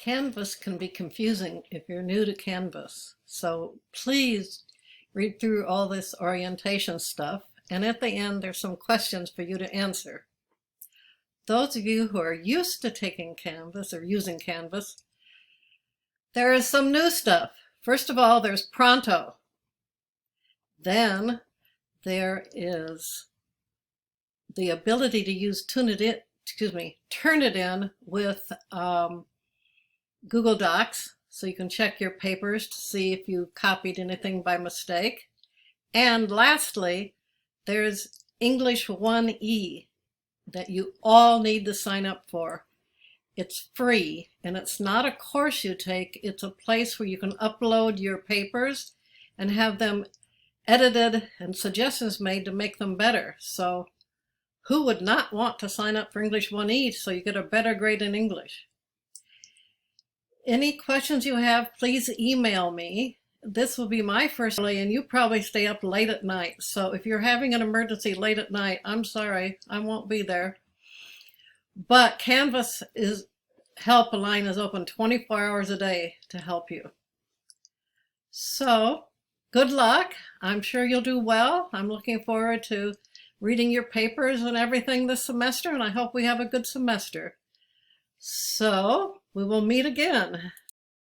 Canvas can be confusing if you're new to Canvas. So please read through all this orientation stuff. And at the end, there's some questions for you to answer. Those of you who are used to taking Canvas or using Canvas, there is some new stuff. First of all, there's Pronto. Then there is the ability to use Turnitin with Google Docs, so you can check your papers to see if you copied anything by mistake. And lastly, there's English 1E that you all need to sign up for. It's free, and it's not a course you take. It's a place where you can upload your papers and have them edited and suggestions made to make them better. So who would not want to sign up for English 1E so you get a better grade in English? Any questions you have, please email me. This will be my first day, and you probably stay up late at night. So if you're having an emergency late at night, I'm sorry, I won't be there. But Canvas Helpline is open 24 hours a day to help you. So good luck. I'm sure you'll do well. I'm looking forward to reading your papers and everything this semester, and I hope we have a good semester. So we will meet again.